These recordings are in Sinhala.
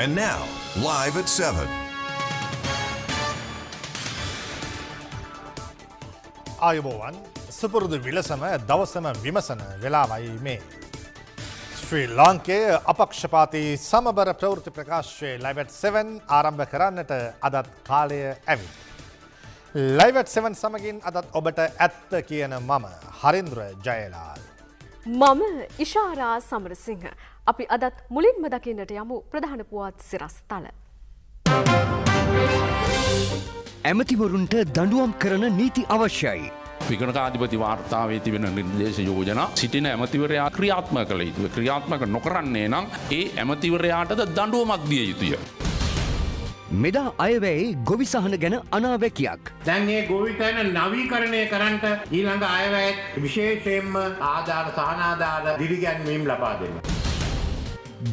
And now, live at 7. ආයුබෝවන් සුපුරුදු විලසම දවසම විමසන වෙලාවයි මේ. ශ්‍රී ලාංකේය අපක්ෂපාතී සමබර ප්‍රවෘත්ති ප්‍රකාශයේ Live at 7 ආරම්භ කරන්නට අදත් කාලය ඇවිත්. Live at 7 සමගින් අදත් ඔබට ඇත්ත කියන මම හරින්ද්‍ර ජයලාල්. මම ඉෂාරා සමරසිංහ. අපි අදත් මුලින්ම දකින්නට යමු ප්‍රධාන පුවත් සිරස්තල. ඇමතිවරුන්ට දඬුවම් කරන නීති අවශ්‍යයි. විගණකාධිපති වාර්තාවේ තිබෙන නිර්දේශ යෝජනා සිටින ඇමතිවරයා ක්‍රියාත්මක කළ යුතුය. ක්‍රියාත්මක නොකරන්නේ නම් ඒ ඇමතිවරයාටද දඬුවමක් දිය යුතුය. මෙදා අයවැයේ ගොවි සහන ගැන අනාවැකියක්. දැන් මේ ගොවිතැන නවීකරණය කරන්නට ඊළඟ අයවැයත් විශේෂයෙන්ම ආධාර සහනාධාර දිරිගැන්වීම් ලබා දෙන්න.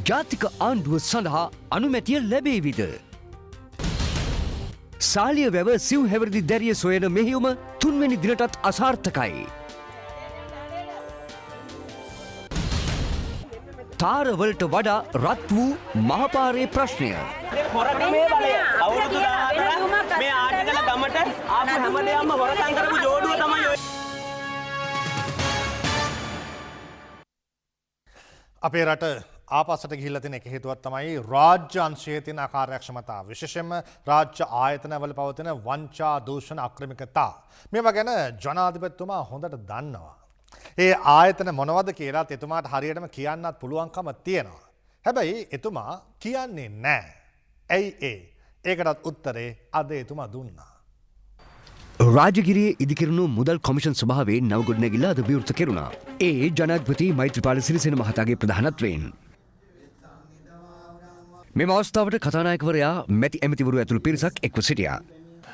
ජාතික ආණ්ඩුව සඳහා අනුමැතිය ලැබේවිද? සාලිය වැව සිව් හැවරදි දැරිය සොයන මෙහියුම තුන්වැනි දිනටත් අසාර්ථකයි. තාරවලට වඩා රත් වූ මහපාරේ ප්‍රශ්නය. හොරකමේ බලය අවුරුදු 14 මේ ආටිකල ගමට ආපු හැමදේම හොරකම් කරපු ජෝඩුව තමයි ඔය. අපේ රට ආපස්සට ගිහිල්ලා තියෙන එක හේතුවක් තමයි රාජ්‍ය අංශයේ තියෙන අකාර්යක්ෂමතාව. විශේෂයෙන්ම රාජ්‍ය ආයතනවල පවතින වංචා දූෂණ අක්‍රමිකතා. මේවා ගැන ජනාධිපතිතුමා හොඳට දන්නවා. ඒ ආයතන මොනවද කියලා එතුමාට හරියටම කියන්නත් පුළුවන්කම තියෙනවා. හැබැයි එතුමා කියන්නේ නැහැ. ඇයි ඒ? ඒකටත් උත්තරේ අද එතුමා දුන්නා. රාජගිරියේ ඉදිකිරුණු මුදල් කොමිෂන් සභාවේ නවගොඩනැගිල්ල අද විවෘත කෙරුණා. ඒ ජනාධිපති මෛත්‍රීපාල සිරිසේන මහතාගේ ප්‍රධානත්වයෙන්. මෙම අවස්ථාවට කතානායකවරයා මැති ඇමතිවරු ඇතුළු පිරිසක් එක්ව සිටියා.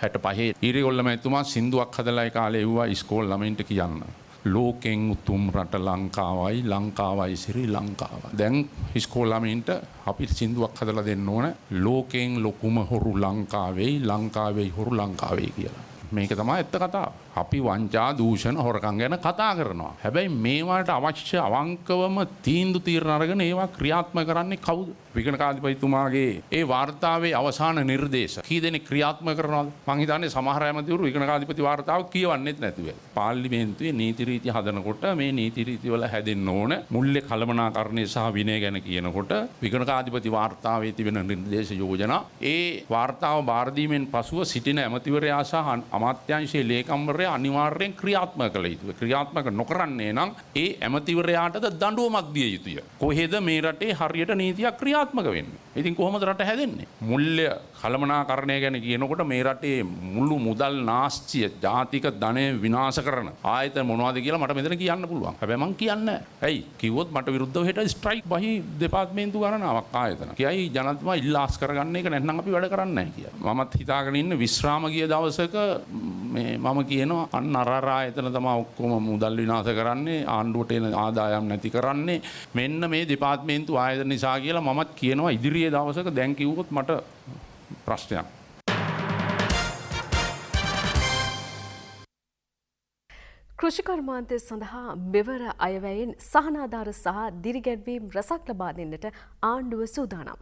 65 ඊරිගොල්ලම එතුමා සින්දුවක් හදලා ඒ කාලේ එව්වා ඉස්කෝල ළමයින්ට කියන්න. ලෝකෙන් උතුම් රට ලංකාවයි ලංකාවයි ශ්‍රී ලංකාවයි. දැන් ඉස්කෝල ළමයින්ට අපි සින්දුවක් හදලා දෙන්න ඕන ලෝකෙන් ලොකුම හොරු ලංකාවෙයි ලංකාවෙයි හොරු ලංකාවෙයි කියලා. මේක තමයි ඇත්ත කතාව. අපි වංචා දූෂණ හොරකම් ගැන කතා කරනවා. හැබැයි මේවට අවශ්‍ය අවංකවම තීන්දුව తీරන අරගෙන ඒවා ක්‍රියාත්මක කරන්නේ කවුද? විගණකාධිපතිතුමාගේ ඒ වාර්තාවේ අවසාන නිර්දේශ කී දෙනෙක් ක්‍රියාත්මක කරනවද? මං හිතන්නේ සමහර ඇමතිවරු විගණකාධිපති වාර්තාව කියවන්නේත් නැතුව. පාර්ලිමේන්තුවේ නීති රීති හදනකොට මේ නීති රීති වල හැදෙන්න ඕන මුල්‍ය කළමනාකරණය සහ විනය ගැන කියනකොට විගණකාධිපති වාර්තාවේ තිබෙන නිර්දේශ යෝජනා ඒ වාර්තාව බාර දීමෙන් පසුව සිටින ඇමතිවරයා සහ අමාත්‍යාංශයේ ලේකම්වරයා අනිවාර්යෙන් ක්‍රියාත්මක කළ යුතුය. ක්‍රියාත්මක නොකරන්නේ නම් ඒ ඇමතිවරයාටද දඬුවමක් දිය යුතුය. කොහෙද මේ රටේ හරියට නීතියක් ක්‍රියාත්මක වෙන්නේ? ඉතින් කොහොමද රට හැදෙන්නේ? මුල්‍ය කළමනාකරණය ගැන කියනකොට මේ රටේ මුළු මුදල් නාස්තිය ජාතික ධනය විනාශ කරන ආයතන මොනවද කියලා මට මෙතන කියන්න පුළුවන්. හැබැයි මං කියන්නේ නැහැ. ඇයි? කිව්වොත් මට විරුද්ධව හෙට ස්ට්‍රයික් බහි දෙපාර්තමේන්තු ගණනාවක් ආයතන. කියයි ජනතුමා ඉල්ලාස් කරගන්න එක නැත්නම් අපි වැඩ කරන්නේ නැහැ කියලා. මමත් හිතාගෙන ඉන්න විශ්‍රාම ගිය දවසක මම කියනවා අන්න අර ආයතන තමයි ඔක්කොම මුදල් විනාශ කරන්නේ ආණ්ඩුවට එන ආදායම් නැති කරන්නේ මෙන්න මේ දෙපාර්තමේන්තු ආයතන නිසා කියලා මමත් කියනවා ඉදිරියේ දවසක දැන් කිව්වොත් මට ප්‍රශ්නයක්. කෘෂිකර්මාන්තය සඳහා මෙවර අයවැයෙන් සහනාධාර සහ දිරිගැන්වීම් රසක් ලබා දෙන්නට ආණ්ඩුව සූදානම්.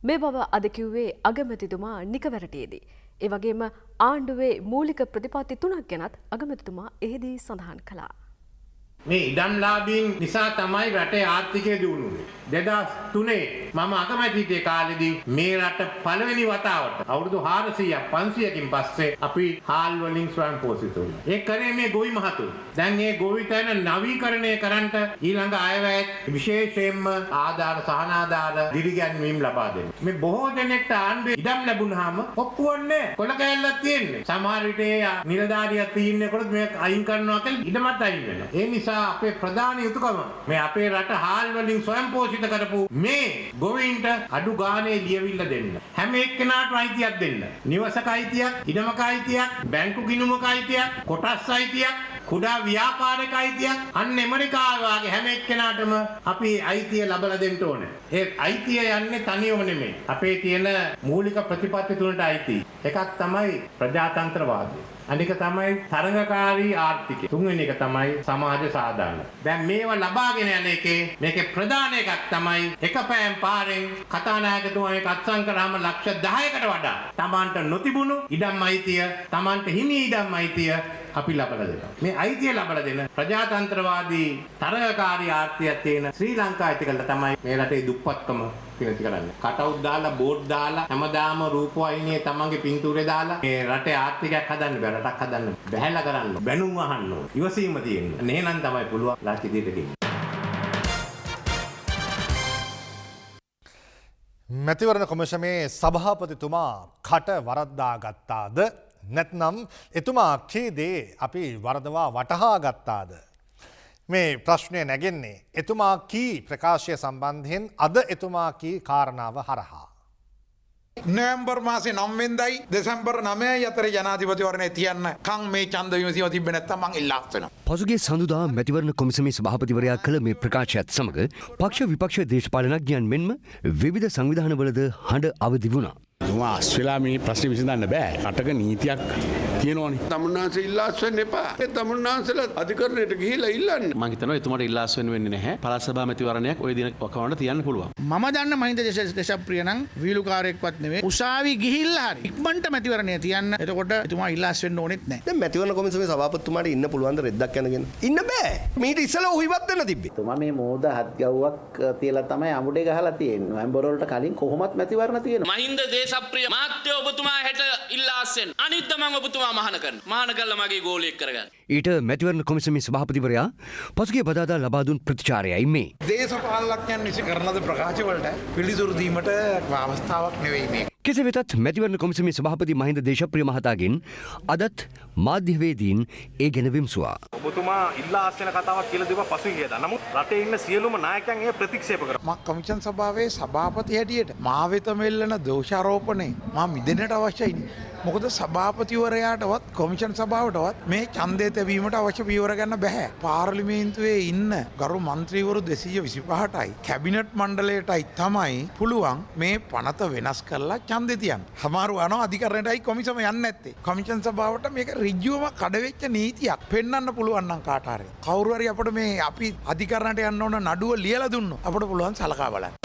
මේ බව අද කිව්වේ අගමැතිතුමා නිකවැරටියේදී. ඒ වගේම ආණ්ඩුවේ මූලික ප්‍රතිපත්ති 3ක් ගැනත් අගමැතිතුමා එහිදී සඳහන් කළා. මේ ඉඩම්ලාභීන් නිසා තමයි රටේ ආර්ථිකය දියුණුවේ. 2003 මම අගමැතිගේ කාලෙදී මේ රට පළවෙනි වතාවට අවුරුදු 400ක් 500කින් පස්සේ අපි හාල් වලින් ස්වයං පෝෂිත වුණා. ඒ කරේ මේ ගොවි මහතුන්. දැන් මේ ගොවිතැන නවීකරණය කරන්නට ඊළඟ අයවැයත් විශේෂයෙන්ම ආධාර සහනාධාර දිරිගැන්වීම් ලබා දෙන්න. මේ බොහෝ දෙනෙක්ට ආණ්ඩුවේ ඉඩම් ලැබුණාම ඔප්පුවන්නේ කොළ කෑල්ලක් තියෙන්නේ. සමහර විට නිලධාරියක් තියෙනකොට මේක අයින් කරනවා කියලා ඉඩමත් අයින් වෙනවා. ඒ නිසා අපේ ප්‍රධාන යුතුයකම මේ අපේ රට හාල් වලින් ස්වයං පෝෂිත කරපු මේ ගොවීන්ට අඩු ගානේ ලියවිල්ල දෙන්න. හැම එක්කෙනාටම අයිතියක් දෙන්න. නිවසක අයිතියක්, ඉඩමක අයිතියක්, බැංකු ගිණුමක අයිතියක්, කොටස් අයිතියක්, කුඩා ව්‍යාපාරික අයිතියක්, අන්න ඇමරිකාව වගේ හැම එක්කෙනාටම අපි අයිතිය ලබා දෙන්න ඕනේ. ඒ අයිතිය යන්නේ තනියම නෙමෙයි. අපේ තියෙන මූලික ප්‍රතිපත්ති තුනට අයිති. එකක් තමයි ප්‍රජාතන්ත්‍රවාදය. අනික තමයි තරඟකාරී ආර්ථිකය. තුන්වෙනි එක තමයි සමාජ සාධාරණ. දැන් මේවා ලබාගෙන යන එකේ මේකේ ප්‍රධාන එකක් තමයි එක පෑම් පාරෙන් කතානායකතුමා මේක අත්සන් කරාම ලක්ෂ 10කට වඩා Tamanට නොතිබුණු ඉඩම් අයිතිය, Tamanට හිමි ඉඩම් අයිතිය අපි ලබා දෙනවා. මේ අයිතිය ලබා දෙන ප්‍රජාතන්ත්‍රවාදී තරඟකාරී ආර්ථිකයක් තියෙන ශ්‍රී ලංකාව ඇතිකලා තමයි මේ රටේ දුප්පත්කම පිළිති කරන්නේ. කටවුට් දාලා බෝඩ් දාලා හැමදාම රූපවාහිනියේ තමන්ගේ පින්තූරේ දාලා මේ රටේ ආර්ථිකයක් හදන්න බෑ. රටක් හදන්න බැහැලා කරන්න. බැනුම් අහන්න ඕන. ඉවසීම තියෙන්න. එහෙනම් තමයි පුළුවන් රට ඉදිරියට ගෙනියන්න. මැතිවරණ කොමිෂමේ සභාපතිතුමා කට වරද්දා ගත්තාද නැත්නම් එතුමා කී දේ අපි වරදවා වටහා ගත්තාද? මේ ප්‍රශ්නය නැගෙන්නේ එතුමා කී ප්‍රකාශය සම්බන්ධයෙන් අද එතුමා කී කාරණාව හරහා. නොවැම්බර් මාසේ 9 වෙනිදායි දෙසැම්බර් 9යි අතර ජනාධිපතිවරණය තියන්න කන් මේ ඡන්ද විමසීම තිබ්බේ නැත්නම් මං ඉල්ලා අස්වෙනවා. පසුගිය සඳුදා මැතිවරණ කොමිසමේ සභාපතිවරයා කළ මේ ප්‍රකාශයත් සමග පක්ෂ විපක්ෂ දේශපාලනඥයන් මෙන්ම විවිධ සංවිධානවලද හඬ අවදි වුණා. තුමා අස්වෙලා මේ ප්‍රශ්නේ විසඳන්න බෑ. රටක නීතියක් තියෙනවනේ. තමුන්නාන්සේ ඉල්ලාස් වෙන්න එපා. ඒ තමුන්නාන්සලා අධිකරණයට ගිහිලා ඉල්ලන්න. මම හිතනවා එතුමාට ඉල්ලාස් වෙන්න වෙන්නේ නැහැ. පළාත් සභා මැතිවරණයක් ওই දින වකවානුවට තියන්න පුළුවන්. මම දන්න මහින්ද දේශප්‍රිය නම් වීලුකාරයෙක්වත් නෙවෙයි. උසාවි ගිහිල්ලා හරි ඉක්මනට මැතිවරණය තියන්න. එතකොට එතුමා ඉල්ලාස් වෙන්න ඕනෙත් නැහැ. දැන් මැතිවරණ කොමිසමේ සභාපතිතුමාට ඉන්න පුළුවන් ද රෙද්දක් යනගෙන? ඉන්න බෑ. මීට ඉස්සලා ඔහු ඉවත් වෙන්න තිබ්බේ. තුමා මේ මෝද හත් ගව්වක් තියලා තමයි අමුඩේ ගහලා තියෙන්නේ. නොවැම්බර් වලට කලින් කොහොමත් මැතිවරණ තියෙනවා. මහින්ද දේශප්‍රිය මහත්තයෝ ඔබතුමා හෙට ඉල්ලාස් වෙන්න. අනිත් මම ඔබතුමා මහාන කරන්න. මහාන කළා මගේ ගෝලියෙක් කරගන්න. ඊට මැතිවරණ කොමිසමේ සභාපතිවරයා පසුගිය බදාදා ලබා දුන් ප්‍රතිචාරයයි මේ. දේශපාලනඥයන් විසින් කරන ලද ප්‍රකාශ වලට පිළිතුරු දීමට අවස්ථාවක් නෙවෙයි මේ. කෙසේ වෙතත් මැතිවරණ කොමිසමේ සභාපති මහින්ද දේශප්‍රිය මහතාගෙන් අදත් මාධ්‍යවේදීන් ඒ ගැන විමසුවා. ඔබතුමා ඉල්ලා අස්වෙන කතාවක් කියලා දෙපා පසුගියදා. නමුත් රටේ ඉන්න සියලුම නායකයන් එය ප්‍රතික්ෂේප කරා. මම කමිෂන් සභාවේ සභාපති හැටියට මා වෙත මෙල්ලන දෝෂාරෝපණය මා මිදෙන්නට අවශ්‍යයි. මොකද සභාපතිවරයාටවත් කොමිෂන් සභාවටවත් මේ ඡන්දය තැබීමට අවශ්‍ය පියවර ගන්න බෑ. පාර්ලිමේන්තුවේ ඉන්න ගරු මන්ත්‍රීවරු 225ටයි කැබිනට් මණ්ඩලයටයි තමයි පුළුවන් මේ පනත වෙනස් කරලා ඡන්දෙ තියන්න. සමහරව යනවා අධිකරණයටයි කොමිසම යන්නේ නැත්තේ. කොමිෂන් සභාවට මේක ඍජුවම කඩවෙච්ච නීතියක් පෙන්වන්න පුළුවන් නම් කාට හරි. කවුරු හරි අපිට මේ අපි අධිකරණයට යන්න ඕන නඩුව ලියලා දුන්නොත් අපිට පුළුවන් සලකා බලන්න.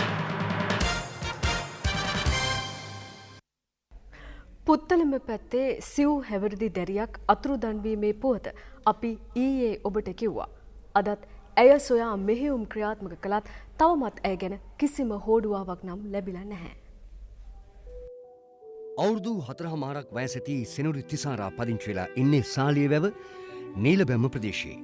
පුත්තලම පැත්තේ සිව් හැවිරිදි දැරියක් අතුරුදන්වීමේ පුවත අපි ඊයේ ඔබට කිව්වා. අදත් ඇය සොයා මෙහෙයුම් ක්‍රියාත්මක කළත් තවමත් ඇය ගැන කිසිම හෝඩුවාවක් නම් ලැබිලා නැහැ. අවුරුදු 4.5ක් වයස ඇති සෙනුරි තිසාරා පදිංචි වෙලා ඉන්නේ සාලියවැව නීලබැම්ම ප්‍රදේශයේ.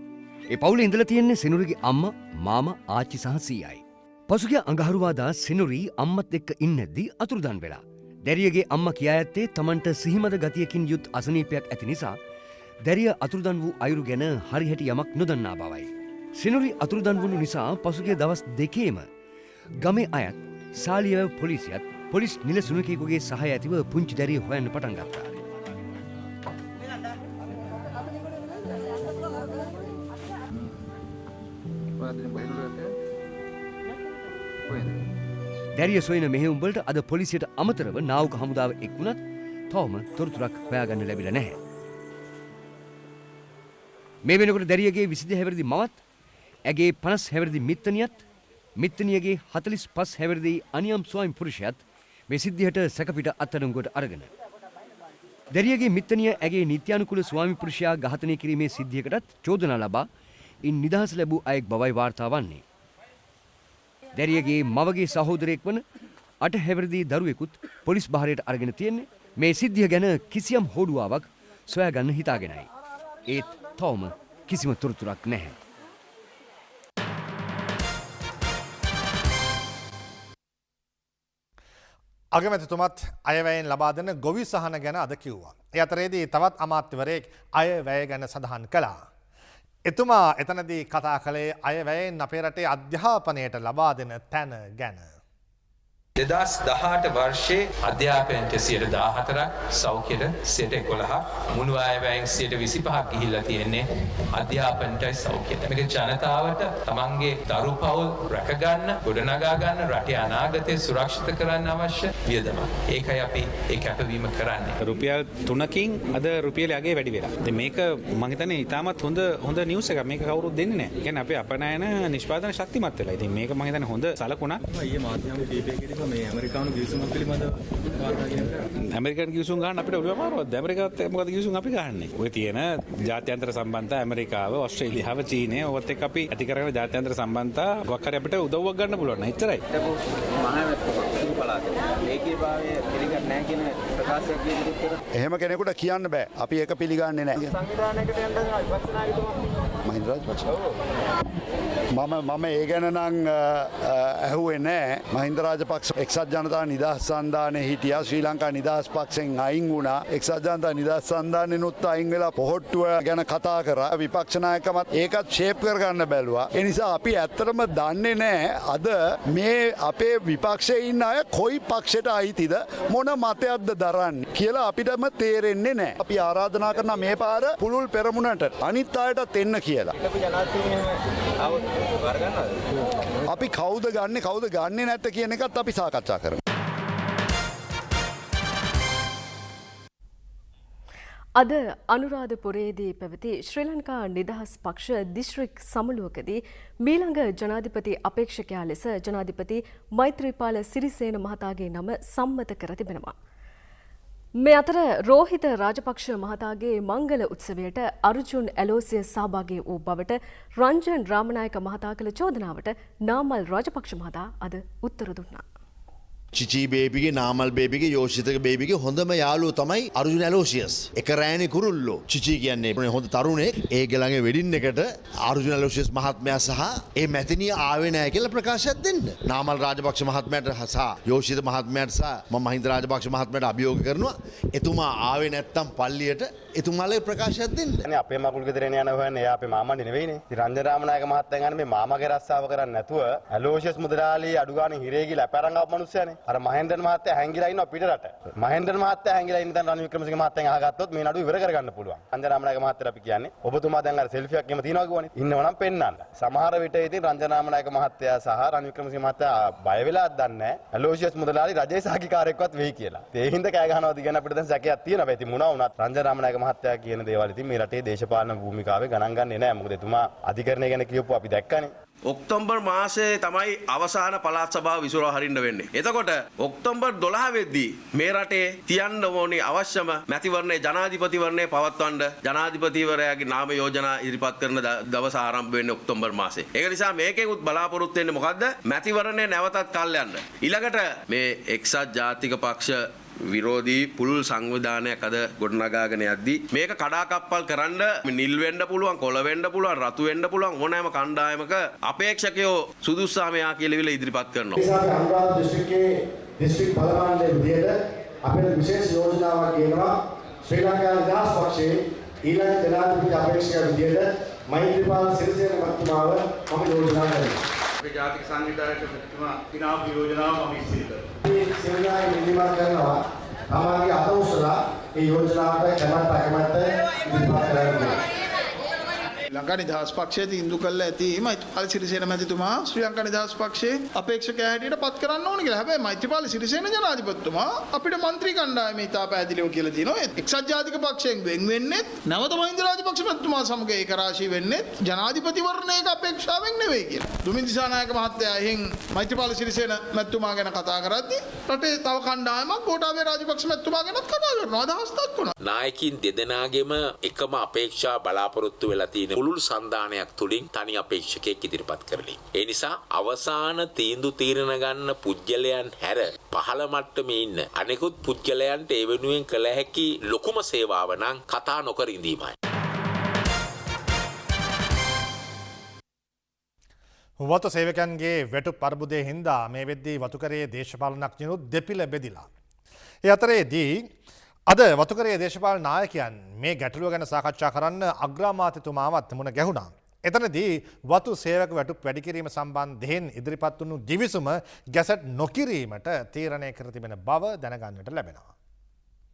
ඒ පවුලේ ඉඳලා තියෙන්නේ සෙනුරිගේ අම්මා, මාමා, ආච්චි සහ සීයායි. පසුගිය අඟහරුවාදා සෙනුරි අම්මත් එක්ක ඉන්නේදී අතුරුදන් වෙලා. දැරියගේ අම්මා කියා ඇත්තේ තමන්ට සිහිමද ගතියකින් යුත් අසනීපයක් ඇති නිසා දැරිය අතුරුදන් වූ අයුරු ගැන හරිහැටි යමක් නොදන්නා බවයි. සෙනුරි අතුරුදන් වුණු නිසා පසුගිය දවස් දෙකේම ගමේ අයත් සාලියවැව පොලිසියත් පොලිස් නිල සුනකයෙකුගේ සහාය ඇතිව පුංචි දැරිය හොයන්න පටන් ගත්තා. දැරිය සොයන මෙහෙයුම් වලට අද පොලිසියට අමතරව නාවක හමුදාව එක් වුණත් තවම තොරතුරක් හොයාගන්න ලැබිලා නැහැ. මේ වෙනකොට දැරියගේ 22 හැවිරිදි මවත්, ඇගේ 50 හැවිරිදි මිත්තනියත්, මිත්තනියගේ 45 හැවිරිදි අනියම් ස්වාමි පුරුෂයාත් මේ සිද්ධියට සැකපිට අත්අඩංගුවට අරගෙන. දැරියගේ මිත්තනිය ඇගේ නිත්‍යානුකූල ස්වාමි පුරුෂයා ඝාතනය කිරීමේ සිද්ධියකටත් චෝදනා ලබා ඉන් නිදහස ලැබූ අයෙක් බවයි වාර්තා වන්නේ. දැරියගේ මවගේ සහෝදරයෙක් වන 8 හැවිරිදි දරුවෙකුත් පොලිස් බහරයට අරගෙන තියෙන්නේ මේ සිද්ධිය ගැන කිසියම් හොඩුවාවක් සොයාගන්න හිතාගෙනයි. ඒත් තවම කිසිම තොරතුරක් නැහැ. අගමැතිතුමත් අයවැයෙන් ලබා දෙන ගොවි සහන ගැන අද කිව්වා. ඒ අතරේදී තවත් අමාත්‍යවරයෙක් අයවැය ගැන සඳහන් කළා. එතුමා එතනදී කතා කළේ අයවැයෙන් අපේ රටේ අධ්‍යාපනයට ලබා දෙන තැන ගැන. 2018 වර්ෂයේ අධ්‍යාපනයට 14%, සෞඛ්‍යයට 11%, මුළු අයවැයෙන් 25%ක් ගිහිල්ලා තියෙන්නේ අධ්‍යාපනයටයි සෞඛ්‍යයට. මේක ජනතාවට තමන්ගේ දරු පවුල් රැකගන්න, ගොඩනගා ගන්න, රටේ අනාගතය සුරක්ෂිත කරන්න අවශ්‍ය වියදමක්. ඒකයි අපි ඒ කැපවීම කරන්නේ. රුපියල් 3කින් අද රුපියල අගේ වැඩි වෙලා. ඉතින් මේක මම හිතන්නේ ඉතාමත් හොඳ නිවුස් එකක්. මේක කවුරුත් දෙන්නේ නැහැ. කියන්නේ අපේ අපනයන නිෂ්පාදන ශක්තිමත් වෙලා. ඉතින් මේක මම හිතන්නේ හොඳ සලකුණක්. ඊයේ මාධ්‍යම කීපයකදී මේ ඇමරිකානු ගිවිසුමක් පිළිබඳව වාර්තා කියනවා. ඇමරිකන් ගිවිසුම් ගන්න අපිට ඔළුව අමාරුවක්ද? ඇමරිකාවත් මොකද ගිවිසුම් අපි ගහන්නේ? ඔය තියෙන ජාත්‍යන්තර සම්බන්ධතා ඇමරිකාව, ඕස්ට්‍රේලියාව, චීනය ඔවත් එක්ක අපි ඇති කරගෙන ජාත්‍යන්තර සම්බන්ධතා මොකක් හරි අපිට උදව්වක් ගන්න පුළුවන් නේ. එච්චරයි. එහෙම කෙනෙකුට කියන්න බෑ. අපි ඒක පිළිගන්නේ නැහැ. සංවිධානයකට යන්න විපක්ෂ නායකතුමා මහින්ද රාජපක්ෂ. මම ඒ ගැන නම් ඇහුවේ නැහැ. මහින්ද රාජපක්ෂ එක්සත් ජනතා නිදහස් සන්ධානයේ හිටියා. ශ්‍රී ලංකා නිදහස් පක්ෂෙන් අයින් වුණා. එක්සත් ජනතා නිදහස් සන්ධානයෙනුත් අයින් වෙලා පොහොට්ටුව ගැන කතා කරා. විපක්ෂ නායකමත් ඒකත් ෂේප් කරගන්න බැලුවා. ඒ නිසා අපි ඇත්තටම දන්නේ නැහැ අද මේ අපේ විපක්ෂයේ ඉන්න අය කොයි පක්ෂයට අයිතිද මොන මතයක්ද දරන්නේ කියලා අපිටම තේරෙන්නේ නැහැ. අපි ආරාධනා කරන මේ පාර පුළුල් පෙරමුණට අනිත් අයටත් එන්න කියලා. අපි කවුද ගන්නේ නැත්te කියන එකත් අපි සාකච්ඡා කරමු. අද අනුරාධපුරයේදී පැවති ශ්‍රී ලංකා නිදහස් පක්ෂ දිස්ත්‍රික් සමුළුවකදී මීළඟ ජනාධිපති අපේක්ෂකයා ලෙස ජනාධිපති මෛත්‍රීපාල සිරිසේන මහතාගේ නම සම්මත කර තිබෙනවා. මේ අතර රෝහිත රාජපක්ෂ මහතාගේ මංගල උත්සවයට අර්ජුන් ඇලෝසිය සහභාගී වූ බවට රංජන් රාමනායක මහතා කළ චෝදනාවට නාමල් රාජපක්ෂ මහතා අද උත්තර දුන්නා. චිචී බේබිගේ නාමල් බේබිගේ යෝෂිතක බේබිගේ හොඳම යාළුව තමයි අර්ජුන ඇලෝසියස්. එක රෑනේ කුරුල්ලෝ. චිචී කියන්නේ හොඳ තරුණයෙක්. ඒ ගෙළඟේ වෙඩින් එකට අර්ජුන ඇලෝසියස් මහත්මයා සහ ඒ මැතිනිය ආවේ නැහැ කියලා ප්‍රකාශයක් දෙන්න. නාමල් රාජපක්ෂ මහත්මයාට සහ යෝෂිත මහත්මයාට සහ මම මහින්ද රාජපක්ෂ මහත්මයාට අභියෝග කරනවා. එතුමා ආවේ නැත්තම් පල්ලියට එතුමාලේ ප්‍රකාශයක් දෙන්න. අනේ අපේ මකුල් ගෙදරේන යන හොයන්නේ එයා අපේ මාමණ්ඩි නෙවෙයිනේ. ඉතින් රංජන රාමනායක මහත්තයා ගන්න මේ මාමගේ රස්සාව කරන්නේ නැතුව ඇලෝසියස් මුදලාලි අඩු ගානේ හිරේ ගිහලා අපරංගව මිනිස්සයානේ. අර මහෙන්ද්‍රන් මහත්තයා හැංගිලා ඉන්නවා පිටරට. මහෙන්ද්‍රන් මහත්තයා හැංගිලා ඉන්න දැන් රනිල් වික්‍රමසිංහ මහත්තයන් අහගත්තොත් මේ නඩුව ඉවර කරගන්න පුළුවන්. රංජන රාමනායක මහත්තයා අපි කියන්නේ ඔබතුමා දැන් අර සෙල්ෆියක් එහෙම තියනවා කිව්වනේ. ඉන්නවනම් පෙන්නන්න. සමහර විට ඉතින් රංජන රාමනායක මහත්තයා සහ රනිල් වික්‍රමසිංහ මහත්තයා බය වෙලාද දන්නේ නැහැ. ඇලෝසියස් මුදලාලි රජයේ සහකාරයෙක්වත් වෙයි කියලා. ඒ හින්දා කෑ ගහනවාද කියන අපිට දැන් සැකයක් තියෙනවා. ඉතින් මොනවා වුණත් රංජන රාමනායක මහත්තයා කියන දේවල් ඉතින් මේ රටේ දේශපාලන භූමිකාවේ ගණන් ගන්නේ නැහැ. මොකද එතුමා අධිකරණය ගැන කියපුව අපි දැක්කනේ. ඔක්තෝබර් මාසයේ තමයි අවසාන පළාත් සභාව විසුරුවා හරින්න වෙන්නේ. එතකොට ඔක්තෝබර් 12 වෙද්දී මේ රටේ තියන්න ඕනේ අවශ්‍යම මැතිවරණයේ ජනාධිපතිවරණය පවත්වන්න ජනාධිපතිවරයාගේ නාම යෝජනා ඉදිරිපත් කරන දවස ආරම්භ වෙන්නේ ඔක්තෝබර් මාසයේ. ඒක නිසා මේකෙකුත් බලාපොරොත්තු වෙන්නේ මොකද්ද? මැතිවරණය නැවතත් කල් යන්න. ඊළඟට මේ එක්සත් ජාතික පක්ෂ විරෝධී පුළුල් සංවිධානයක් අද ගොඩනගාගෙන යද්දී මේක කඩාකප්පල් කරන්න නිල් වෙන්න පුළුවන්, කොළ වෙන්න පුළුවන්, රතු වෙන්න පුළුවන් ඕනෑම කණ්ඩායමක අපේක්ෂකයෝ සුදුස්සාම යා කියලා ඉදිරිපත් කරනවා. ඒ නිසා අනුරාධපුර දිස්ත්‍රික්කයේ දිස්ත්‍රික් බලමණ්ඩලයේ විදියට අපේ විශේෂ යෝජනාවක් ගෙනවා ශ්‍රී ලංකා නිදහස් පක්ෂයේ ඊළඟ ජනාධිපති අපේක්ෂකයා විදියට මෛත්‍රීපාල සිරිසේන මහත්මයාව මම යෝජනා කරනවා. අපේ ජාතික සංවිධානයට ප්‍රතිමා දිනාව යෝජනාව මම ඉස්සිර කරනවා. මේ සේනාවේ නිර්මාණ කරනවා තමන්ගේ අත උසලා මේ යෝජනාවට කැමැත්ත ඉදිරිපත් කරනවා. ලංකා නිදහස් පක්ෂයේ තීන්දුව කළා ඇති මෛත්‍රීපාල සිරිසේන මැතිතුමා ශ්‍රී ලංකා නිදහස් පක්ෂයේ අපේක්ෂකයා හැටියට පත් කරන්න ඕනේ කියලා. හැබැයි මෛත්‍රීපාල සිරිසේන ජනාධිපතිතුමා අපිට മന്ത്രി කණ්ඩායමේ ඉතා පැහැදිලිව කියලා තියෙනවා. එක්සත් ජාතික පක්ෂයෙන් වෙන් වෙන්නේ නැවත මහින්ද රාජපක්ෂ මැතිතුමා සමග ඒකරාශී වෙන්නේ ජනාධිපතිවරණයක අපේක්ෂාවෙන් නෙවෙයි කියලා. දුමින් දිසානායක මහත්තයා එහෙන් මෛත්‍රීපාල සිරිසේන මැතිතුමා ගැන කතා කරද්දී රටේ තව කණ්ඩායමක් ගෝඨාභය රාජපක්ෂ මැතිතුමා ගැනත් කතා කරනවා. අදහස් දක්වනවා. නායකින් දෙදෙනාගේම එකම අපේක්ෂා බලාපොරොත්තු වෙලා තියෙන පුළුල් සන්ධානයක් තුලින් තනි අපේක්ෂකයෙක් ඉදිරිපත් කරලි. ඒ නිසා අවසාන තීන්දුව తీරන ගන්න පුජ්‍යලයන් හැර පහළ මට්ටමේ ඉන්න අනෙකුත් පුජ්‍යලයන්ට ඒ වෙනුවෙන් කළ හැකි ලොකුම සේවාව නම් කතා නොකර ඉඳීමයි. වතු සේවකයන්ගේ වැටුප් අර්බුදයේ හින්දා මේ වෙද්දී වතුකරයේ දේශපාලනඥයෝ දෙපිළ බෙදිලා. ඒ අතරේදී අද වතුකරයේ දේශපාලන නායකයන් මේ ගැටලුව ගැන සාකච්ඡා කරන්න අග්‍රාමාත්‍යතුමාවත් මුණ ගැහුණා. එතනදී වතු සේවක වැටුප් වැඩි කිරීම සම්බන්ධයෙන් ඉදිරිපත් වුණු ගිවිසුම ගැසට් නොකිරීමට තීරණය කර තිබෙන බව දැනගන්නට ලැබෙනවා.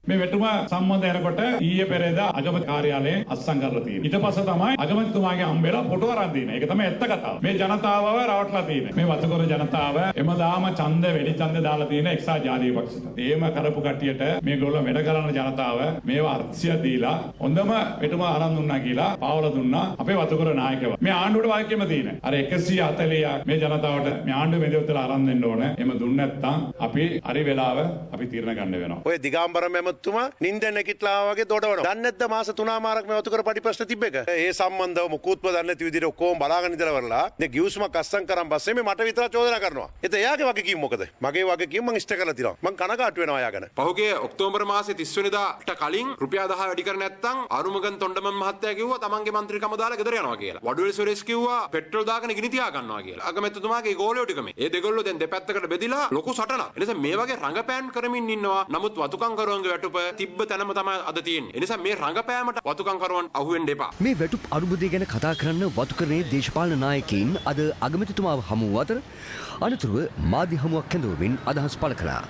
මේ වැටුම සම්බන්ධ වෙනකොට ඊයේ පෙරේදා අගමැති කාර්යාලයෙන් අත්සන් කරලා තියෙනවා. ඊට පස්සේ තමයි අගමැතිතුමාගේ හම්බෙලා ෆොටෝ අරන් දෙන්නේ. ඒක තමයි ඇත්ත කතාව. මේ ජනතාවව රවට්ටලා තියෙන්නේ. මේ වතුකර ජනතාව එමදාම ඡන්ද වැඩි ඡන්ද දාලා තියෙන එක්සත් ජාතික පක්ෂයට. එහෙම කරපු කට්ටියට මේගොල්ලෝ වැඩ කරන ජනතාව මේවා අර්ථය දීලා හොඳම වැටුම අරන් දුන්නා කියලා පාවල දුන්නා අපේ වතුකර නායකව. මේ ආණ්ඩුවට වාක්‍යෙම තියෙන. අර 140ක් මේ ජනතාවට මේ ආණ්ඩුව මෙදෙවතලා අරන් දෙන්න ඕනේ. එහෙම දුන්නේ නැත්නම් අපි හරි වෙලාව අපි තීරණ ගන්න වෙනවා. ඔය දිගාම්බරම තුමා නින්දෙන් නැගිටලා වගේ දොඩවනවා. දන්නේ නැද්ද මාස 3මාරක් මේ වතුකර පඩි ප්‍රශ්න තිබ්බ එක? ඒ සම්බන්ධව මුකුත්ම දන්නේ නැති විදිහට ඔක්කොම බලාගෙන ඉඳලා වරලා දැන් ගිවිසුමක් අස්සම් කරන් පස්සේ මේ මට විතර චෝදනා කරනවා. එතන එයාගේ වගකීම මොකද? මගේ වගකීම මං ඉෂ්ට කරලා තිනවා. මං කනගාටු වෙනවා එයා ගැන. පහුගිය ඔක්තෝබර් මාසේ 30 වෙනිදාට කලින් රුපියල් 10 වැඩි කර නැත්නම් අරුමගන් තොණ්ඩමන් මහත්තයා කිව්වා තමන්ගේ മന്ത്രിකම දාලා ගෙදර යනවා කියලා. වඩුවේල සුරේෂ් කිව්වා පෙට්‍රල් දාගෙන ගිනි තියා ගන්නවා කියලා. අගමැතිතුමාගේ ගෝලියෝ ටික මේ. ඒ දෙගොල්ලෝ දැන් දෙපැත්තකට බෙදිලා ලොකු සටනක්. එනිසා මේ වගේ රංගපෑම් කරමින් ඉන්නවා. නමුත් වතුකම් කරවන්ගේ වැටුප තිබ්බ තැනම තමයි අද තියෙන්නේ. ඒ නිසා මේ රංගපෑමට වතුකම් කරවන් අහුවෙන්න එපා. මේ වැටුප් අරුබුදය ගැන කතා කරන්න වතුකරණයේ දේශපාලන නායකයින් අද අගමැතිතුමාව හමු වූ අතර අනතුරුව මාධ්‍ය හමුවක් කැඳවමින් අදහස් පළ කළා.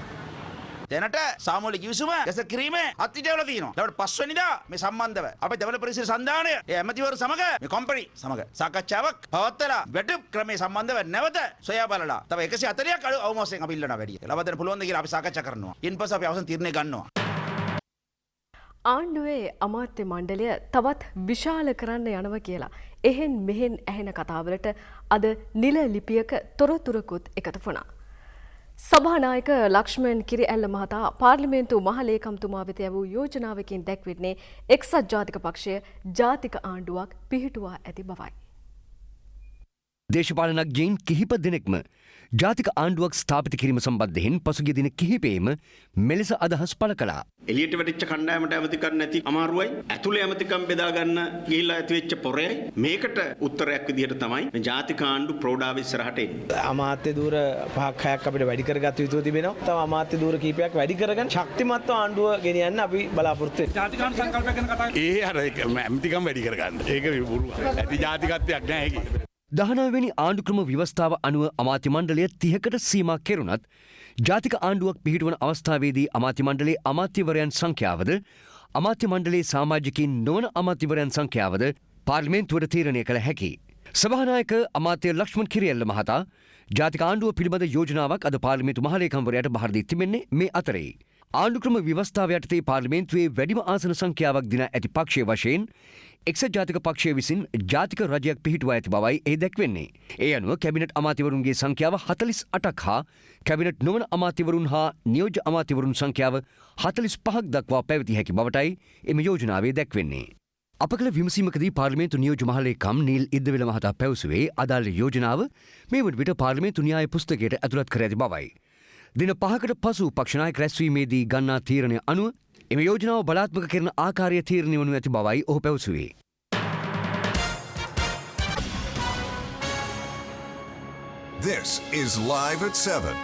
දැනට සාමූලික ගිවිසුම ගැස කිරීම අත්විඳවලා තියෙනවා. ඊට පස්සේ වෙනිදා මේ සම්බන්ධව අපේ දෙවන පරිසර සන්ධානය ඒ ඇමතිවරු සමග මේ කම්පැනි සමග සාකච්ඡාවක් පවත්වලා වැටුප් ක්‍රමයේ සම්බන්ධව නැවත සොයා බලලා තව 140ක් අවමාසයෙන් අපි ඉල්ලනවා වැඩි. ලබා දෙන්න පුළුවන්ද කියලා අපි සාකච්ඡා කරනවා. ඉන්පස්සේ අපි අවසන් තීරණය ගන්නවා. ආණ්ඩුවේ අමාත්‍ය මණ්ඩලය තවත් විශාල කරන්න යනව කියලා එහෙන් මෙහෙන් ඇහෙන කතාවලට අද නිල ලිපියක තොරතුරකුත් එකතු වුණා. සභානායක ලක්ෂ්මන් කිරිඇල්ල මහතා පාර්ලිමේන්තු මහලේකම්තුමා වෙත යවූ යෝජනාවකින් දැක්වෙන්නේ එක්සත් ජාතික පක්ෂය ජාතික ආණ්ඩුවක් පිහිටුවා ඇති බවයි. දේශපාලනඥයින් කිහිප දෙනෙක්ම ජාතික ආණ්ඩුවක් ස්ථාපිත කිරීම සම්බන්ධයෙන් පසුගිය දින කිහිපෙම මෙලෙස අදහස් පළ කළා. එළියට වැටිච්ච කණ්ඩායමට ඇමතිකම් නැති අමාරුවයි ඇතුලේ ඇමතිකම් බෙදා ගන්න ගිහිල්ලා ඇති වෙච්ච පොරයයි මේකට උත්තරයක් විදිහට තමයි මේ ජාතික ආණ්ඩු ප්‍රෝඩාව ඉස්සරහට එන්නේ. අමාත්‍ය ධූර 5-6ක් අපිට වැඩි කරගත යුතු තිබෙනවා. තව අමාත්‍ය ධූර කීපයක් වැඩි කරගෙන ශක්තිමත්ව ආණ්ඩුව ගෙනියන්න අපි බලාපොරොත්තු වෙනවා. ජාතික ආණ්ඩු සංකල්පයක් ගැන කතා කරන්නේ. ඒ අර ඇමතිකම් වැඩි කරගන්න. ඒක බොරුවක්. ඇති ජාතිකත්වයක් නෑ ඒකේ. 19 වෙනි ආණ්ඩුක්‍රම ව්‍යවස්ථාව අනුව අමාත්‍ය මණ්ඩලය 30කට සීමා කෙරුණත් ජාතික ආණ්ඩුවක් පිහිටවන අවස්ථාවේදී අමාත්‍ය මණ්ඩලයේ අමාත්‍යවරයන් සංඛ්‍යාවද අමාත්‍ය මණ්ඩලයේ සමාජිකින් නොවන අමාත්‍යවරයන් සංඛ්‍යාවද පාර්ලිමේන්තුවට තීරණය කළ හැකි. සභානායක අමාත්‍ය ලක්ෂ්මන් කිරියල්ල මහතා ජාතික ආණ්ඩුව පිළිබඳ යෝජනාවක් අද පාර්ලිමේන්තු මහලේකම්වරයාට බහර දී තිබෙන්නේ මේ අතරේ. ආණ්ඩුක්‍රම ව්‍යවස්ථාව යටතේ පාර්ලිමේන්තුවේ වැඩිම ආසන සංඛ්‍යාවක් දින ඇති පක්ෂය වශයෙන් එක්සත් ජාතික පක්ෂය විසින් ජාතික රජයක් පිහිටුවා ඇති බවයි එහි දැක්වෙන්නේ. ඒ අනුව කැබිනට් අමාත්‍යවරුන්ගේ සංඛ්‍යාව 48ක් හා කැබිනට් නොවන අමාත්‍යවරුන් හා නියෝජ්‍ය අමාත්‍යවරුන් සංඛ්‍යාව 45ක් දක්වා පැවතිය හැකි බවටයි එම යෝජනාවේ දැක්වෙන්නේ. අප කළ විමසීමකදී පාර්ලිමේන්තු නියෝජ්‍ය මහලේකම් නීල් ඉද්දවිල මහතා පැවසුවේ අදාළ යෝජනාව මේ වන විට පාර්ලිමේන්තු න්‍යාය පුස්තකයට ඇතුළත් කර ඇති බවයි. දින 5කට පසු පක්ෂනායක රැස්වීමේදී ගන්නා තීරණය අනුව එම යෝජනාව බලාත්මක කරන ආකාරය තීරණය වනු ඇති බවයි ඔහු පැවසුවේ. This is Live at 7.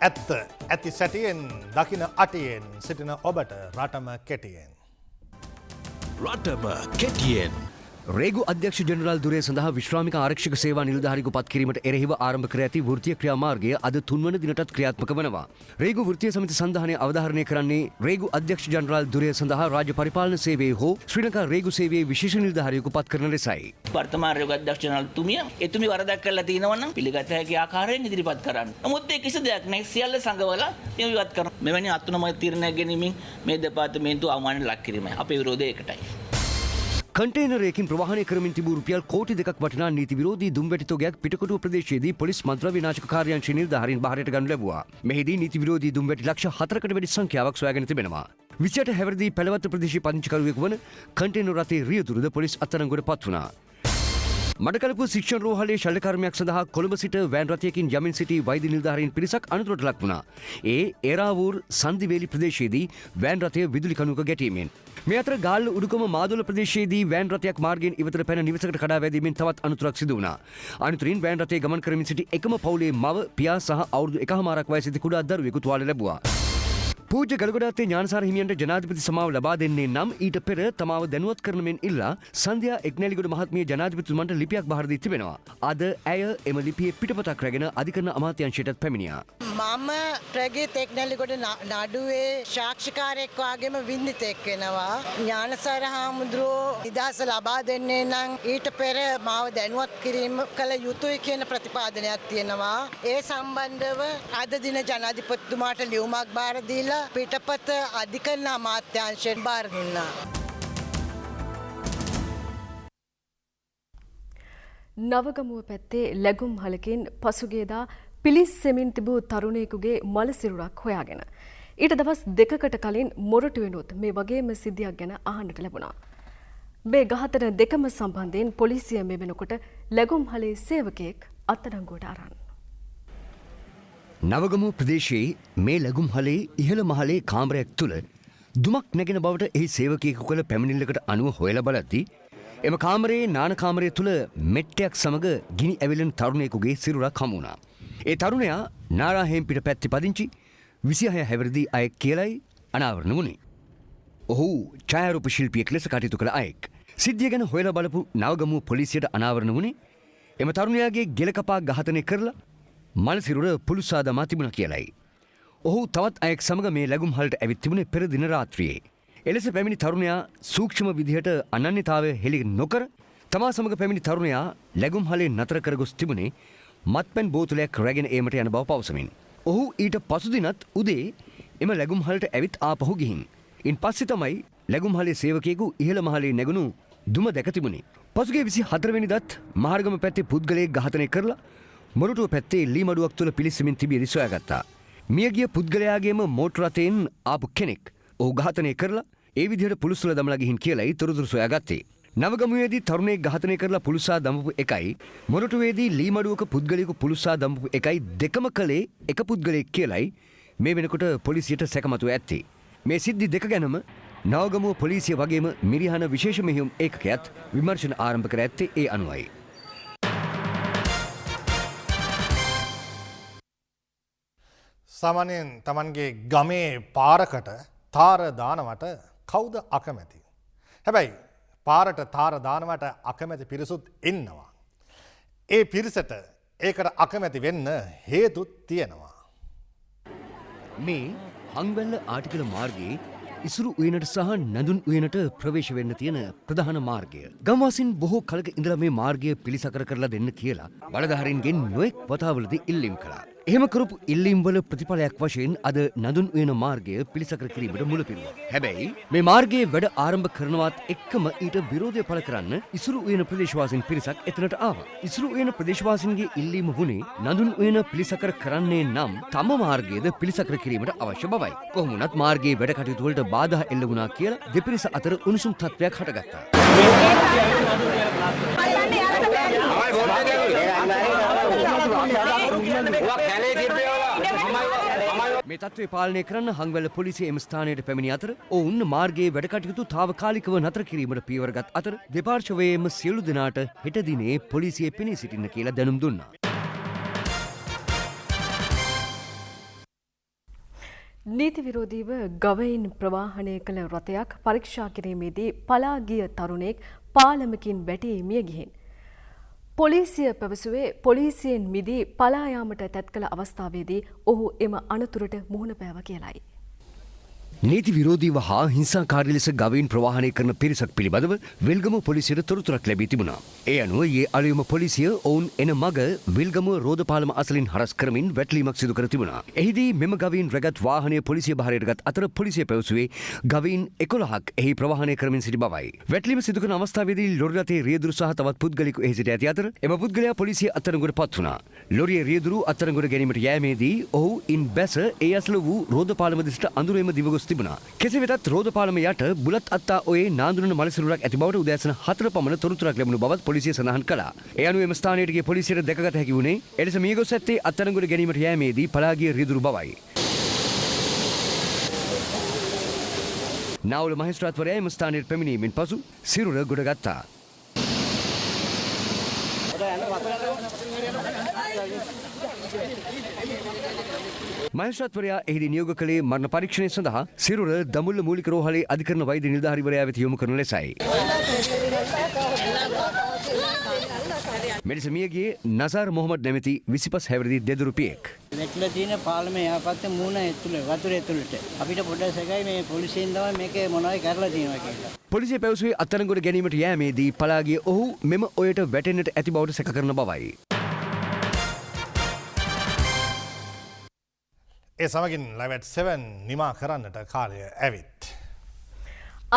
ඇත්ත ඇති සැටියෙන් දකින අටියෙන් සිටින ඔබට රටම කෙටියෙන්. රටම කෙටියෙන්. රේගු අධ්‍යක්ෂ ජනරාල් දුරේ සඳහා විශ්‍රාමික ආරක්ෂක සේවා නිලධාරියෙකු පත් කිරීමට එරෙහිව ආරම්භ කර ඇති වෘත්තීය ක්‍රියාමාර්ගය අද 3 වන දිනටත් ක්‍රියාත්මක වනවා. රේගු වෘත්තීය සමිති සංධානය අවධාරණය කරන්නේ රේගු අධ්‍යක්ෂ ජනරාල් දුරේ සඳහා රාජ්‍ය පරිපාලන සේවයේ හෝ ශ්‍රී ලංකා රේගු සේවයේ විශේෂ නිලධාරියෙකු පත් කරන ලෙසයි. වර්තමාන රේගු අධ්‍යක්ෂ ජනරාල්තුමිය එතුමි වරදක් කරලා තියෙනවා නම් පිළිගත හැකි ආකාරයෙන් ඉදිරිපත් කරන්න. නමුත් ඒ කිසි දෙයක් නැහැ. සියල්ල සංගවලා මේ විවත් කරනවා. මෙවැනි අත්නොමග තීරණයක් ගැනීමෙන් මේ දෙපාර්තමේන්තුව අවමානයට ලක් කිරීමයි. අපේ විරෝධය ඒකටයි. කන්ටේනරයකින් ප්‍රවාහනය කරමින් තිබූ රුපියල් කෝටි 2ක් වටිනා නීති විරෝධී දුම්වැටි තොගයක් පිටකොටුව ප්‍රදේශයේදී පොලිස් මන්ත්‍රා විනාශක කාර්යාංශයේ නිලධාරීන් බහරයට ගනු ලැබුවා. මෙහිදී නීති විරෝධී දුම්වැටි ලක්ෂ 4කට වැඩි සංඛ්‍යාවක් සොයාගෙන තිබෙනවා. 28 හැවිරිදි පැලවත්ත ප්‍රදේශයේ පදිංචිකරුවෙකු වන කන්ටේනර් රථයේ රියදුරුද පොලිස් අත්අඩංගුවට පත් වුණා. මඩකලපුව ශික්ෂණ රෝහලේ ශල්‍ය කර්මයක් සඳහා කොළඹ සිට වෑන් රථයකින් යමින් සිටි වෛද්‍ය නිලධාරීන් පිරිසක් අනතුරට ලක් වුණා. ඒ ඒරාවූර් සන්දිවේලි ප්‍රදේශයේදී වෑන් රථය විදුලි කණුවක ගැටීමෙන්. මේ අතර ගාල්ල උඩුකම මාදොල ප්‍රදේශයේදී වෑන් රථයක් මාර්ගයෙන් ඉවතට පැන නිවසකට කඩා වැදීමෙන් තවත් අනතුරක් සිදු වුණා. අනතුරින් වෑන් රථයේ ගමන් කරමින් සිටි එකම පවුලේ මව, පියා සහ අවුරුදු 1කමාරක් වයස සිටි කුඩා දරුවෙකු තුවාල ලැබුවා. පූජ්‍ය ගලගොඩාත්තේ ඥානසාර හිමියන්ට ජනාධිපති සමාව ලබා දෙන්නේ නම් ඊට පෙර තමාව දැනුවත් කරන මෙන් ඉල්ලා සන්ධ්‍යා එක්නැලිගොඩ මහත්මිය ජනාධිපතිතුමන්ට ලිපියක් බහර දී තිබෙනවා. අද ඇය එම ලිපියේ පිටපතක් රැගෙන අධිකරණ අමාත්‍යාංශයටත් පැමිණියා. මම ප්‍රගීත් එක්නැලිගොඩ නඩුවේ සාක්ෂිකාරයෙක් වගේම වින්දිතෙක් වෙනවා. ඥානසාර හාමුදුරුවෝ නිදහස ලබා දෙන්නේ නම් ඊට පෙර මාව දැනුවත් කිරීම කළ යුතුයි කියන ප්‍රතිපාදනයක් තියෙනවා. ඒ සම්බන්ධව අද දින ජනාධිපතිතුමාට ලියුමක් බාර දීලා පිටපත අධිකරණ අමාත්‍යාංශයෙන් බාර දුන්නා. නවගමුව පැත්තේ ලැබුම් හලකින් පසුගියදා පිලිස්සෙමින් තිබූ තරුණයෙකුගේ මල සිරුරක් හොයාගෙන. ඊට දවස් දෙකකට කලින් මොරටුවෙනුත් මේ වගේම සිද්ධියක් ගැන අහන්නට ලැබුණා. මේ ඝාතන දෙකම සම්බන්ධයෙන් පොලිසිය මේ වෙනකොට ලැබුම් හලේ සේවකයෙක් අත්අඩංගුවට අරන්. නවගමුව ප්‍රදේශයේ මේ ලැබුම් හලේ ඉහළ මහලේ කාමරයක් තුළ දුමක් නැගෙන බවට එහි සේවකයෙකු කළ පැමිණිල්ලකට අනුව හොයලා බලද්දී එම කාමරයේ නාන කාමරය තුළ මෙට්ටයක් සමග ගිනි ඇවිලෙන තරුණයෙකුගේ සිරුරක් හමු වුණා. ඒ තරුණයා නාරාහෙම්පිට පැත්තේ පදිංචි 26 හැවිරිදි අයෙක් කියලයි අනාවරණ වුණේ. ඔහු ඡායාරූප ශිල්පියෙක් ලෙස කටයුතු කළ අයෙක්. සිද්ධිය ගැන හොයලා බලපු නවගමුව පොලිසියට අනාවරණ වුණේ එම තරුණයාගේ ගෙල කපා ඝාතනය කරලා මල සිරුර පුළුස්සා දමා තිබුණා කියලයි. ඔහු තවත් අයෙක් සමග මේ ලැබුම් හලට ඇවිත් තිබුණේ පෙර දින රාත්‍රියේ. එලෙස පැමිණි තරුණයා සූක්ෂම විදිහට අනන්‍යතාවය හෙළි නොකර තමා සමග පැමිණි තරුණයා ලැබුම් හලේ නතර කර ගොස් තිබුණේ මත්පැන් බෝතලයක් රැගෙන ඒමට යන බව පවසමින්. ඔහු ඊට පසු දිනත් උදේ එම ලැබුම් හලට ඇවිත් ආපහු ගිහින්. ඉන් පස්සේ තමයි ලැබුම් හලේ සේවකයෙකු ඉහළ මහලේ නැගුණු දුම දැක තිබුණේ. පසුගිය 24 වෙනිදාත් මහරගම පැත්තේ පුද්ගලයෙක් ඝාතනය කරලා මොරටුව පැත්තේ ලීමඩුවක් තුළ පිලිස්සමින් තිබියදී සොයාගත්තා. මියගිය පුද්ගලයාගේම මෝටර රථයෙන් ආපු කෙනෙක් ඔහු ඝාතනය කරලා ඒ විදිහට පුළුස්සල දමලා ගිහින් කියලායි තොරතුරු සොයාගත්තේ. නවගමුවේදී තරුණයෙක් ඝාතනය කරලා පුළුස්සා දමපු එකයි මොරටුවේදී ලීමඩුවක පුද්ගලයෙකු පුළුස්සා දමපු එකයි දෙකම කළේ එක පුද්ගලයෙක් කියලායි මේ වෙනකොට පොලිසියට සැකමතුව ඇත්තේ. මේ සිද්ධි දෙක ගැනම නවගමුව පොලිසිය වගේම මිරිහාන විශේෂ මෙහෙයුම් ඒකකයත් විමර්ශන ආරම්භ කර ඇත්තේ ඒ අනුවයි. සාමාන්‍යයෙන් Tamanගේ ගමේ පාරකට තාර දානවට කවුද අකමැති? හැබැයි පාරට තාර දානවට අකමැති පිරිසුත් ඉන්නවා. ඒ පිරිසට ඒකට අකමැති වෙන්න හේතුත් තියෙනවා. මේ හංවැල්ල ආටිකල මාර්ගයේ ඉසුරු උයනට සහ නැඳුන් උයනට ප්‍රවේශ වෙන්න තියෙන ප්‍රධාන මාර්ගය. ගම්වාසීන් බොහෝ කලක ඉඳලා මේ මාර්ගය පිළිසකර කරලා දෙන්න කියලා බලධාරීන්ගෙන් නොඑක් වතාවලදී ඉල්ලීම් කළා. එහෙම කරපු ඉල්ලීම් වල ප්‍රතිඵලයක් වශයෙන් අද නඳුන් උයන මාර්ගය පිළිසකර කිරීමට මුල පිරුවා. හැබැයි මේ මාර්ගයේ වැඩ ආරම්භ කරනවත් එක්කම ඊට විරෝධය පළ කරන්න ඉසුරු උයන ප්‍රදේශවාසීන් පිරිසක් එතනට ආවා. ඉසුරු උයන ප්‍රදේශවාසීන්ගේ ඉල්ලීම වුණේ නඳුන් උයන පිළිසකර කරන්නේ නම් තම මාර්ගයද පිළිසකර කිරීමට අවශ්‍ය බවයි. කොහොම වුණත් මාර්ගයේ වැඩ කටයුතු වලට බාධා එල්ල වුණා කියලා දෙපිරිස අතර උණුසුම් තත්ත්වයක් හටගත්තා. මේ තත්ත්වය පාලනය කරන්න හංවැල්ල පොලිසිය එම ස්ථානයට පැමිණි අතර ඔවුන් මාර්ගයේ වැඩ කටයුතු තාවකාලිකව නතර කිරීමට පියවරගත් අතර දෙපාර්ශවයේම සියලු දෙනාට හෙට දිනේ පොලිසියේ පෙනී සිටින්න කියලා දැනුම් දුන්නා. නීති විරෝධීව ගවයින් ප්‍රවාහනය කළ රථයක් පරීක්ෂා කිරීමේදී පලා ගිය තරුණෙක් පාලමකින් වැටී මිය ගිහින්. පොලිසිය පැවසුවේ පොලිසියෙන් මිදී පලා යාමට තැත් කළ අවස්ථාවේදී ඔහු එම අනතුරට මුහුණ පෑවා කියලායි. නීති විරෝධීව හා හිංසාකාරී ලෙස ගවයින් ප්‍රවාහනය කරන පිරිසක් පිළිබඳව විල්ගමුව පොලිසියට තොරතුරක් ලැබී තිබුණා. ඒ අනුව ඊයේ අලුයම පොලිසිය ඔවුන් එන මග විල්ගමුව රෝදපාලම අසලින් හරස් කරමින් වැටලීමක් සිදු කර තිබුණා. එහිදී මෙම ගවයින් රැගත් වාහනය පොලිසිය භාරයට ගත් අතර පොලිසිය පැවසුවේ ගවයින් 11ක් එහි ප්‍රවාහනය කරමින් සිටි බවයි. වැටලීම සිදු කරන අවස්ථාවේදී ලොරි රථයේ රියදුරු සහ තවත් පුද්ගලයෙකු එහි සිට ඇති අතර එම පුද්ගලයා පොලිසිය අත්අඩංගුවට පත් වුණා. ලොරියේ රියදුරු අත්අඩංගුවට ගැනීමට යෑමේදී ඔහු ඉන් බැස ඒ අසල වූ රෝදපාලම දෙසට අඳුරේම දිවගොස් තිබුණා. කෙසේ වෙතත් රෝදපාලම යට බුලත් අත්තා ඔයේ නාඳුනන මලසිරුරක් ඇති බවට උදෑසන 4 පමණ තොරතුරක් ලැබුණු බවත් පොලිසිය සඳහන් කළා. ඒ අනුව එම ස්ථානයට ගිය පොලිසියට දැකගත හැකි වුණේ එලෙස මියගොස් ඇත්තේ අත්අඩංගුවට ගැනීමට යෑමේදී පලා ගිය රියදුරු බවයි. නාවුල මහේස්ත්‍රාත්වරයා එම ස්ථානයට පැමිණීමෙන් පසු සිරුර ගොඩගත්තා. මහේස්ත්‍රාත්වරයා එහිදී නියෝග කළේ මරණ පරීක්ෂණය සඳහා සිරුර දඹුල්ල මූලික රෝහලේ අධිකරණ වෛද්‍ය නිලධාරීවරයා වෙත යොමු කරන ලෙසයි. මෙලෙස මියගියේ නසාර් මොහමඩ් නැමැති 25 හැවිරිදි දෙදුරු පියෙක්. මෙట్లా තියෙන පාලමේ යාපත්තේ මූණ ඇතුළේ වතුර ඇතුළට අපිට පොඩ්ඩක් සැකයි මේ පොලිසියෙන් තමයි මේකේ මොනවයි කරලා තියෙනවා කියලා. පොලිසිය පැවසුවේ අත්අඩංගුවට ගැනීමට යෑමේදී පලා ගිය ඔහු මෙම ඔයට වැටෙන්නට ඇති බවට සැක කරන බවයි. ඒ සමගින් ලයිව්@ 7 නිමා කරන්නට කාලය ඇවිත්.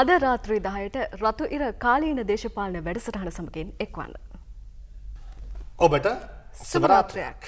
අද රාත්‍රී 10ට රතු ඉර කාලීන දේශපාලන වැඩසටහන සමගින් එක්වන්න. ඔබට සුබ රාත්‍රියක්.